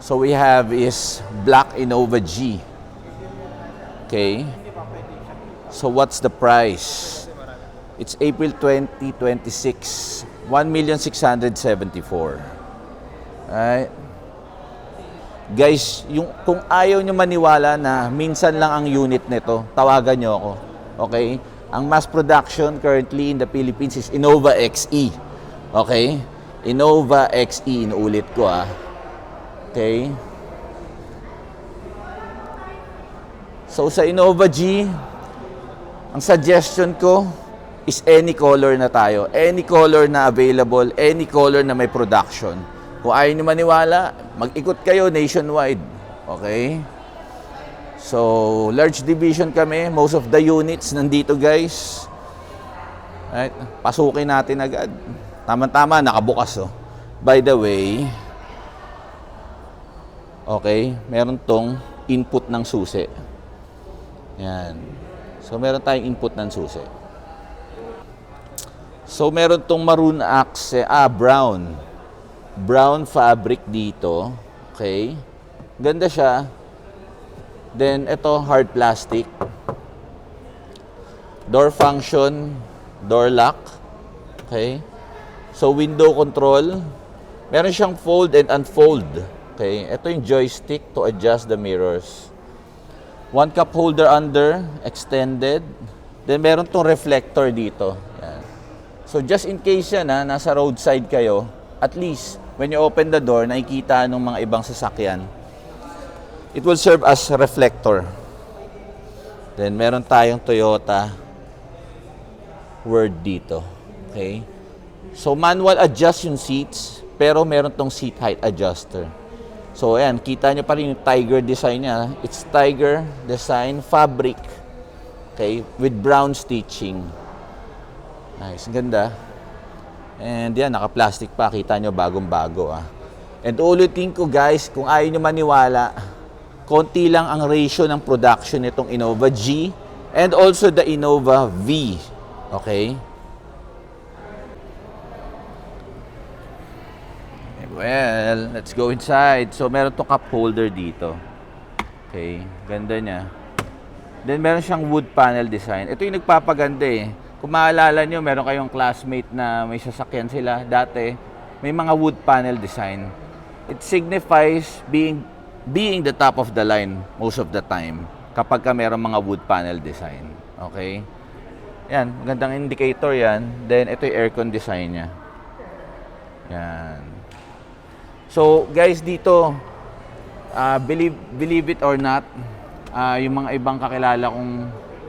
So we have is Black Innova G. Okay. So what's the price? It's April 2026. 1,674,000. Alright. Guys, kung ayaw nyo maniwala na minsan lang ang unit nito, tawagan nyo ako. Okay? Ang mass production currently in the Philippines is Innova XE. Okay? Innova XE, inulit ko Okay? So sa Innova G, ang suggestion ko is any color na tayo. Any color na available, any color na may production. Kung ayaw nyo maniwala, mag-ikot kayo nationwide. Okay? So, large division kami. Most of the units nandito, guys. Right? Pasukin natin agad. Tama-tama, nakabukas. By the way, okay, meron tong input ng susi. Yan. So, meron tayong input ng susi. So, meron tong maroon brown fabric dito. Okay. Ganda siya. Then, ito, hard plastic. Door function, door lock. Okay. So, window control. Meron siyang fold and unfold. Okay. Ito yung joystick to adjust the mirrors. One cup holder under, extended. Then, meron tong reflector dito. Yan. So, just in case yan, nasa roadside kayo, at least, when you open the door, nakikita ng mga ibang sasakyan. It will serve as a reflector. Then, meron tayong Toyota word dito. Okay? So, manual adjust yung seats, pero meron tong seat height adjuster. So, ayan, kita nyo pa rin yung Tiger design niya. It's Tiger design fabric. Okay? With brown stitching. Nice, ganda. And yan, naka-plastic pa. Kita nyo, bagong-bago. And ulitin ko, guys, kung ayaw nyo maniwala, konti lang ang ratio ng production nitong Innova G and also the Innova V. Okay? Well, let's go inside. So, meron itong cup holder dito. Okay, ganda niya. Then, meron siyang wood panel design. Ito yung nagpapaganda Kung maalala nyo, meron kayong classmate na may sasakyan sila dati, may mga wood panel design. It signifies being the top of the line most of the time kapag ka meron mga wood panel design. Okay? Yan, magandang indicator yan. Then, ito yung aircon design niya. Yan. So, guys, dito, believe it or not, yung mga ibang kakilala kong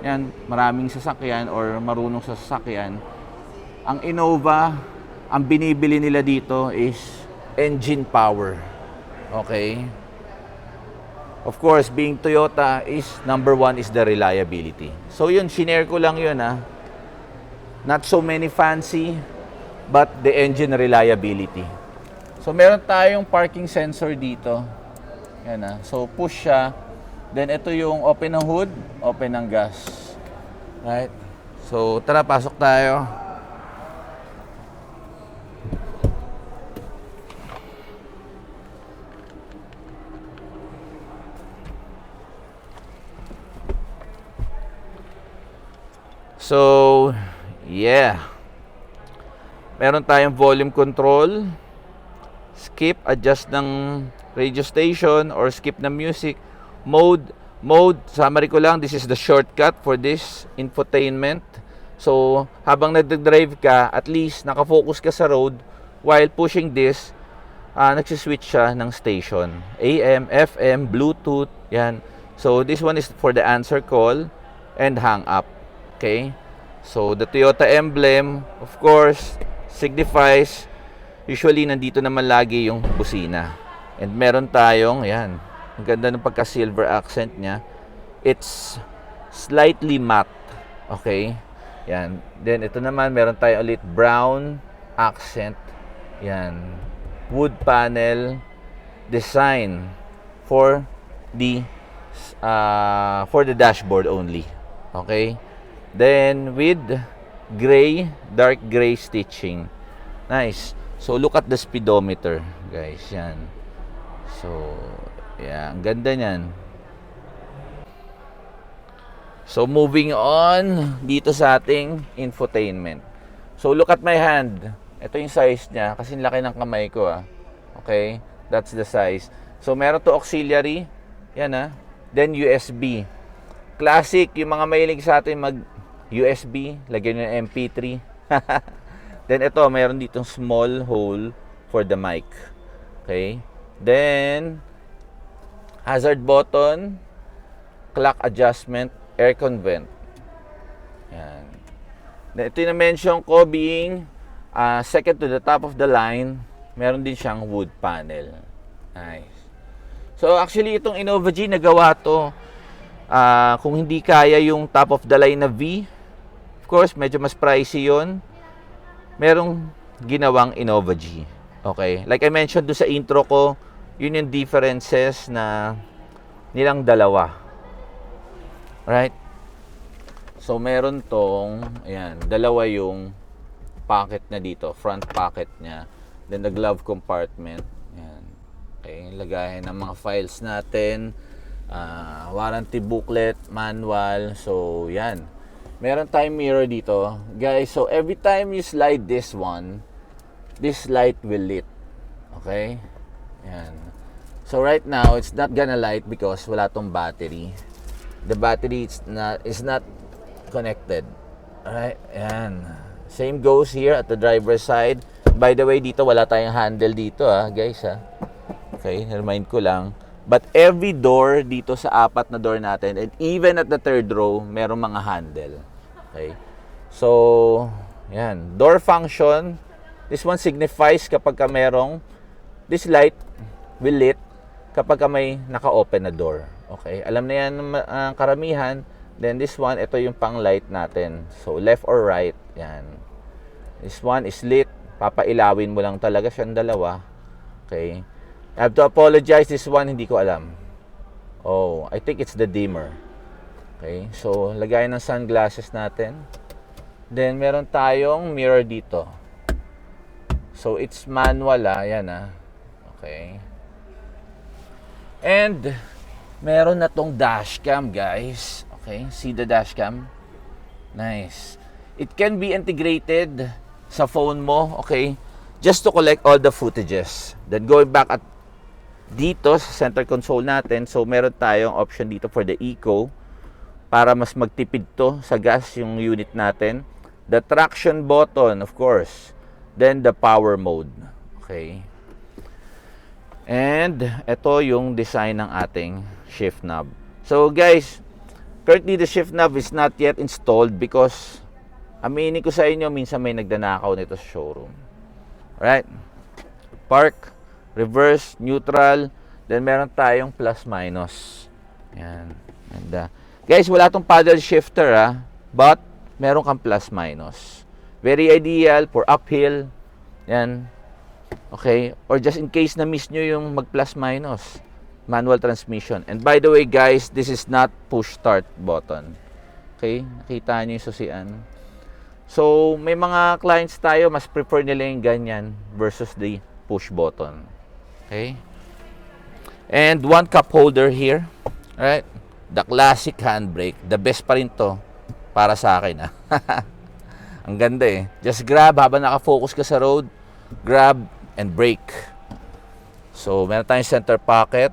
yan, maraming sasakyan or marunong sa sasakyan, ang Innova, ang binibili nila dito is engine power. Okay? Of course, being Toyota is number one is the reliability. So yun, shinare ko lang yun Not so many fancy, but the engine reliability. So meron tayong parking sensor dito. Yan So push siya. Then, ito yung open ng hood, open ng gas. Right? So, tara, pasok tayo. So, yeah. Meron tayong volume control. Skip, adjust ng radio station or skip ng music. Mode, summary ko lang, this is the shortcut for this infotainment. So, habang nagdadrive ka, at least nakafocus ka sa road while pushing this, nagsiswitch siya ng station. AM, FM, Bluetooth, yan. So, this one is for the answer call and hang up. Okay? So, the Toyota emblem, of course, signifies, usually nandito naman lagi yung busina. And meron tayong, yan, ang ganda ng pagka-silver accent niya. It's slightly matte. Okay? Yan. Then, ito naman, meron tayo ulit brown accent. Yan. Wood panel design for the dashboard only. Okay? Then, with gray, dark gray stitching. Nice. So, look at the speedometer, guys. Yan. So, yeah, ang ganda niyan. So, moving on dito sa ating infotainment. So, look at my hand. Ito yung size niya kasi laki ng kamay ko Okay? That's the size. So, meron to auxiliary. Yan Then, USB. Classic, yung mga mahilig sa atin mag-USB, lagyan nyo ng MP3. Then, ito, meron ditong small hole for the mic. Okay? Then, hazard button, clock adjustment, aircon vent. Yan. Then, ito yung na-mention ko being second to the top of the line, meron din siyang wood panel. Nice. So, actually, itong Innova G, nagawa to. Kung hindi kaya yung top of the line na V, of course, medyo mas pricey yun. Merong ginawang Innova G. Okay? Like I mentioned doon sa intro ko, yun yung differences na nilang dalawa. Right? So, meron tong, ayan, dalawa yung pocket na dito. Front pocket niya. Then, the glove compartment. Ayan. Okay, lagayan ng mga files natin. Warranty booklet, manual. So, yan. Meron tayong mirror dito. Guys, so every time you slide this one, this light will lit. Okay? Yan. So, right now, it's not gonna light because wala tong battery. The battery is not connected. Alright? Yan. Same goes here at the driver's side. By the way, dito wala tayong handle dito guys Okay, remind ko lang. But every door dito sa apat na door natin, and even at the third row, merong mga handle. Okay? So, yan. Door function. This one signifies kapag ka merong, this light will lit kapag ka may naka-open na door. Okay? Alam na yan ang karamihan. Then this one, ito yung pang light natin. So, left or right. Yan. This one is lit. Papailawin mo lang talaga siyang dalawa. Okay? I have to apologize. This one, hindi ko alam. Oh, I think it's the dimmer. Okay? So, lagay ng sunglasses natin. Then, meron tayong mirror dito. So, it's manual Ayan Okay? And, meron na tong dashcam, guys. Okay? See the dashcam? Nice. It can be integrated sa phone mo, okay? Just to collect all the footages. Then going back at dito sa center console natin, so meron tayong option dito for the eco para mas magtipid to sa gas yung unit natin. The traction button, of course. Then the power mode. Okay? And ito yung design ng ating shift knob. So guys, currently the shift knob is not yet installed because aminin ko sa inyo, minsan may nagdanakaw nito sa showroom. Alright? Park, reverse, neutral, then meron tayong plus minus. Yan. And, guys, wala tong paddle shifter but meron kang plus minus. Very ideal for uphill. Yan. Okay? Or just in case na miss nyo yung mag plus minus. Manual transmission. And by the way, guys, this is not push start button. Okay? Nakita nyo yung susian. So, may mga clients tayo, mas prefer nila yung ganyan versus the push button. Okay? And one cup holder here. Right? The classic handbrake. The best pa rin to para sa akin. Ang ganda Just grab habang nakafocus ka sa road. Grab and brake. So, meron tayong center pocket.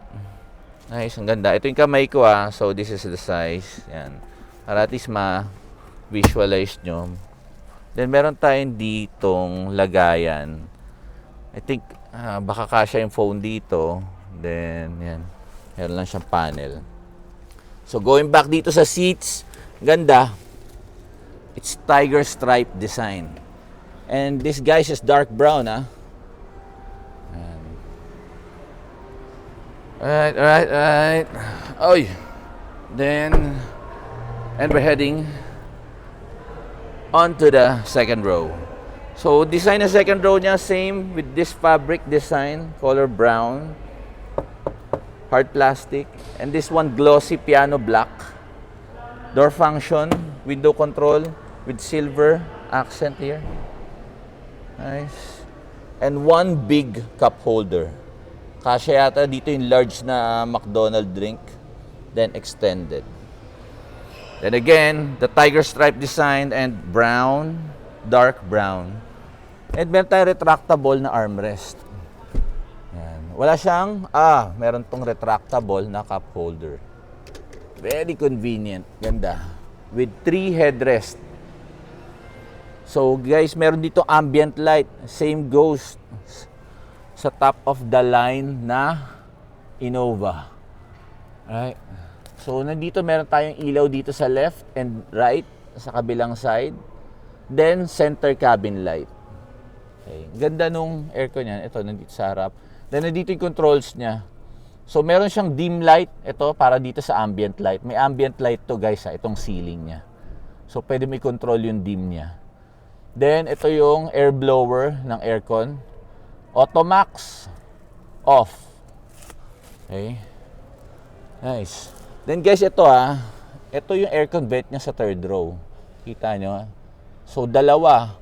Nice, ang ganda. Ito yung kamay ko So, this is the size. Yan. Para at least ma-visualize nyo. Then, meron tayong ditong lagayan. I think, baka kasya yung phone dito. Then, yan. Meron lang siyang panel. So, going back dito sa seats, ganda. It's tiger stripe design. And this guys is dark brown, Alright. Oy. Then, and we're heading onto the second row. So, design na second row niya, same with this fabric design, color brown, hard plastic, and this one glossy piano black. Door function, window control with silver accent here. Nice. And one big cup holder. Kasya yata dito yung large na McDonald's drink. Then extended. Then again, the tiger stripe design and brown, dark brown. And meron tayong retractable na armrest. Yan. Wala siyang, meron tong retractable na cup holder. Very convenient. Ganda. With 3 headrest. So guys, meron dito ambient light. Same goes sa top of the line na Innova. Right? So nandito meron tayong ilaw dito sa left and right sa kabilang side. Then center cabin light. Okay. Ganda nung aircon niyan. Ito nandito sa harap. Then nandito yung controls niya. So meron siyang dim light. Ito para dito sa ambient light. May ambient light to guys itong ceiling niya. So pwede mo i-control yung dim niya. Then ito yung air blower ng aircon. Automax off. Okay. Nice. Then guys, ito ito yung aircon vent niya sa third row. Kita nyo So dalawa.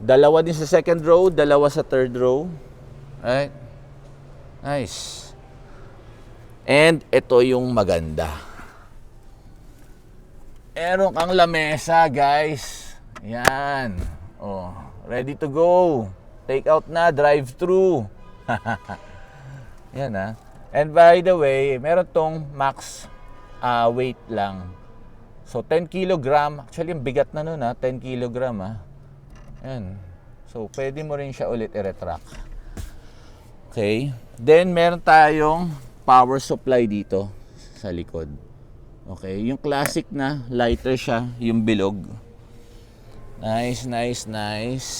Dalawa din sa second row, dalawa sa third row. Right? Nice. And ito yung maganda. Meron kang lamesa, guys. Yan. Oh, ready to go. Take out na, drive-thru. Yan And by the way, meron tong max weight lang. So 10 kilogram, actually ang bigat na nun 10 kilogram Yan. So pwede mo rin siya ulit i-retract. Okay. Then meron tayong power supply dito sa likod. Okay, yung classic na lighter siya, yung bilog. Nice, nice, nice.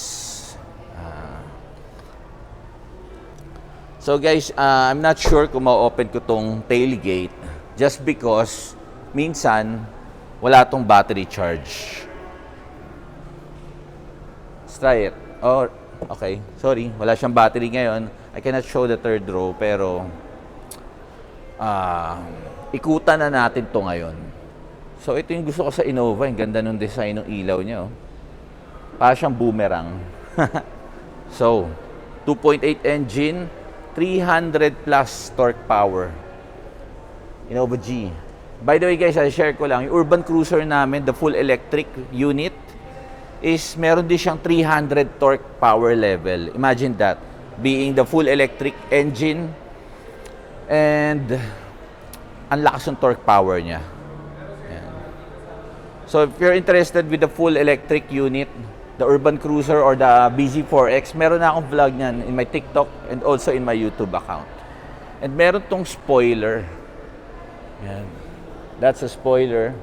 So guys, I'm not sure kung ma-open ko tong tailgate just because minsan wala tong battery charge. Let's try it. Oh, okay. Sorry, wala siyang battery ngayon. I cannot show the third row pero ikutan na natin to ngayon. So ito yung gusto ko sa Innova, yung ganda ng design ng ilaw niya. Para siyang boomerang. So, 2.8 engine, 300 plus torque power. Innova G. By the way guys, share ko lang, yung urban cruiser namin, the full electric unit, is meron din siyang 300 torque power level. Imagine that, being the full electric engine, and ang lakas ng torque power niya. Ayan. So if you're interested with the full electric unit, the urban cruiser or the BZ4X, meron na akong vlog niyan in my TikTok and also in my YouTube account. And meron tong spoiler. Ayan. That's a spoiler.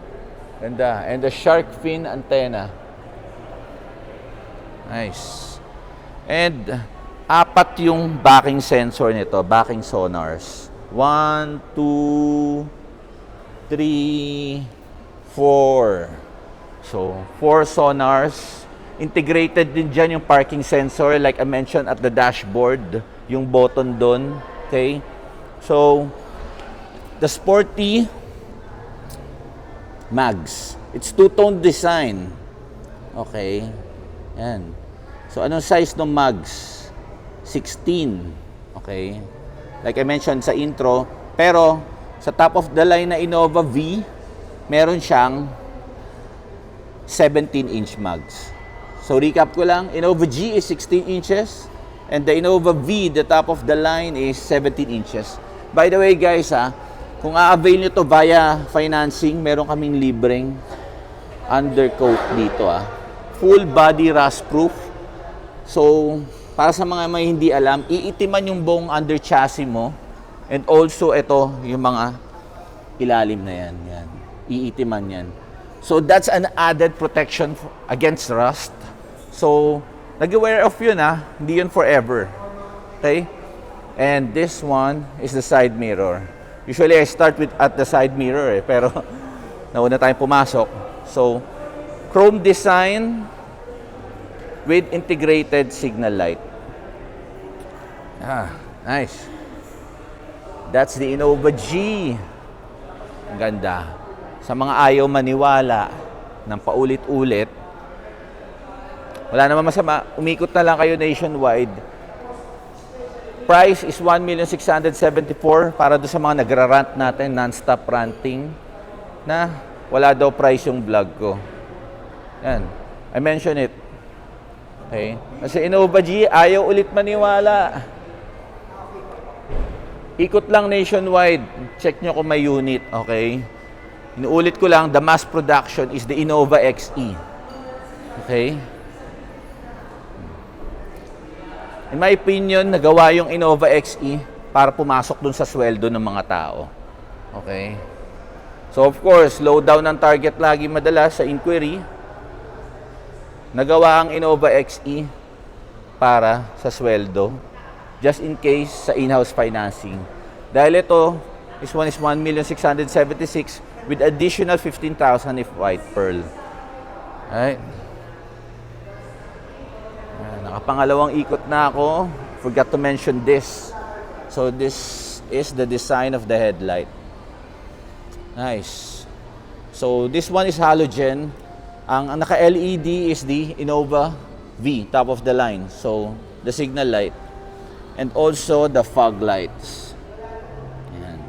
And the shark fin antenna. Nice. And 4 yung backing sensor nito, backing sonars. 1, 2, 3, 4. So, 4 sonars. Integrated din dyan yung parking sensor like I mentioned at the dashboard. Yung button doon. Okay? So, the sporty mags. It's two-tone design. Okay? Yan. So, anong size ng mags? 16. Okay? Like I mentioned sa intro. Pero, sa top of the line na Innova V, meron siyang 17-inch mags. So, recap ko lang. Innova G is 16 inches. And the Innova V, the top of the line, is 17 inches. By the way, guys, kung a-avail nyo to via financing, meron kaming libreng undercoat dito. Full body rust proof. So, para sa mga may hindi alam, iitiman yung buong under chassis mo. And also, ito, yung mga ilalim na yan. Yan. Iitiman yan. So, that's an added protection against rust. So, nag-aware of yun Hindi yun forever. Okay? And this one is the side mirror. Usually, I start with at the side mirror pero nauna tayong pumasok. So, chrome design with integrated signal light. Nice. That's the Innova G. Ang ganda. Sa mga ayaw maniwala ng paulit-ulit, wala naman masama. Umikot na lang kayo nationwide. price is 1,674,000 para doon sa mga nagra-rant natin, non-stop ranting, na wala daw price yung vlog ko. Yan. I mention it. Okay? Kasi Innova G, ayaw ulit maniwala. Ikot lang nationwide. Check nyo kung may unit. Okay? Inuulit ko lang, the mass production is the Innova XE. Okay? In my opinion, nagawa yung Innova XE para pumasok dun sa sweldo ng mga tao. Okay? So of course, low down ang target lagi madalas sa inquiry. Nagawa ang Innova XE para sa sweldo, just in case sa in-house financing. Dahil ito, this one is 1,676,000 with additional 15,000 if white pearl. Alright? Nakapangalawang ikot na ako. Forgot to mention this. So this is the design of the headlight. Nice. So this one is halogen. Ang naka-LED is the Innova V, top of the line. So the signal light. And also the fog lights. Ayan.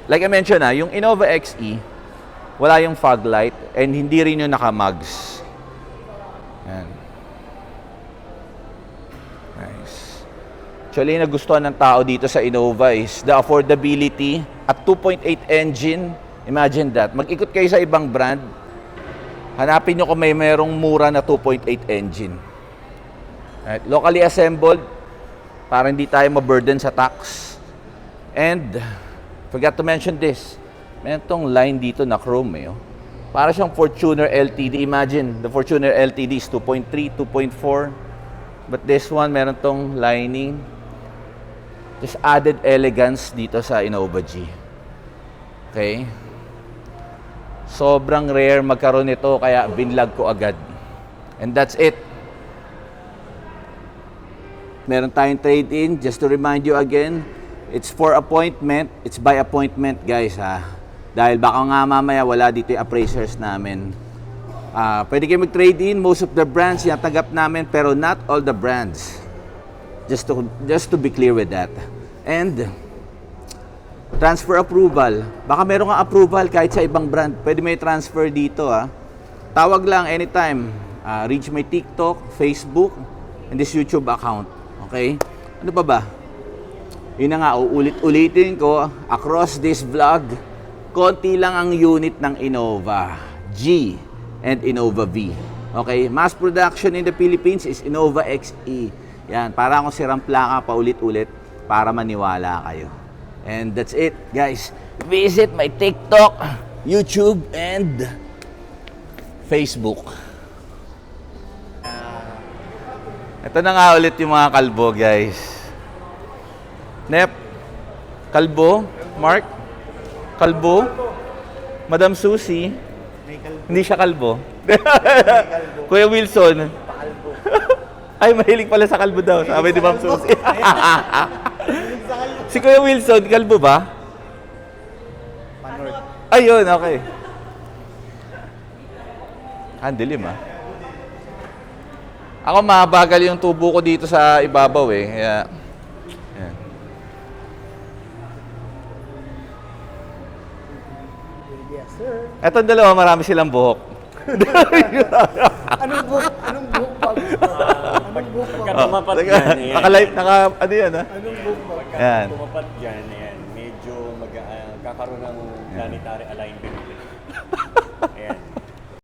Like I mentioned yung Innova XE, wala yung fog light and hindi rin yung naka-mugs. Yan. Nice. Actually, nagustuhan ng tao dito sa Innova is the affordability at 2.8 engine. Imagine that. Mag-ikot kayo sa ibang brand. Hanapin nyo kung may merong mura na 2.8 engine. Right. Locally assembled para hindi tayo ma-burden sa tax. And, forgot to mention this. Meron tong line dito na chrome Para siyang Fortuner LTD. Imagine, the Fortuner LTD is 2.3, 2.4. But this one, meron tong lining. Just added elegance dito sa Innova G. Okay? Sobrang rare magkaroon nito, kaya binlog ko agad. And that's it. Meron tayong trade-in. Just to remind you again, it's for appointment. It's by appointment, guys, Dahil baka nga mamaya wala dito yung appraisers namin. Pwede kayo mag-trade in. Most of the brands tinatanggap namin, pero not all the brands. Just to be clear with that. And transfer approval. Baka meron nga approval kahit sa ibang brand. Pwede may transfer dito. Tawag lang anytime. Reach my TikTok, Facebook, and this YouTube account. Okay? Ano pa ba? Yun na nga, uulit-ulitin ko across this vlog. Konti lang ang unit ng Innova G and Innova V. Okay? Mass production in the Philippines is Innova XE. Yan, para akong sirang plaka paulit-ulit para maniwala kayo. And that's it, guys. Visit my TikTok, YouTube, and Facebook. Ito na nga ulit yung mga kalbo, guys. Nep, kalbo, Mark, kalbo, Madam Susie, hindi siya kalbo. Kuya Wilson, ay mahilig pala sa kalbo daw, sabi ni Ma'am Susie. Si Kuya Wilson, kalbo ba? Ayun, okay. Dilim Ako mabagal yung tubo ko dito sa ibabaw Kaya, yan. Yes, sir. Etong dalawa, marami silang buhok. Anong buhok? Anong buhok pa? Anong buhok pa? Tumapat dyan, ayan. Naka-live, ano yan Anong buhok pa? Yan. Tumapat dyan, ayan. Medyo kakaroon ng planetary alignment. Ayan.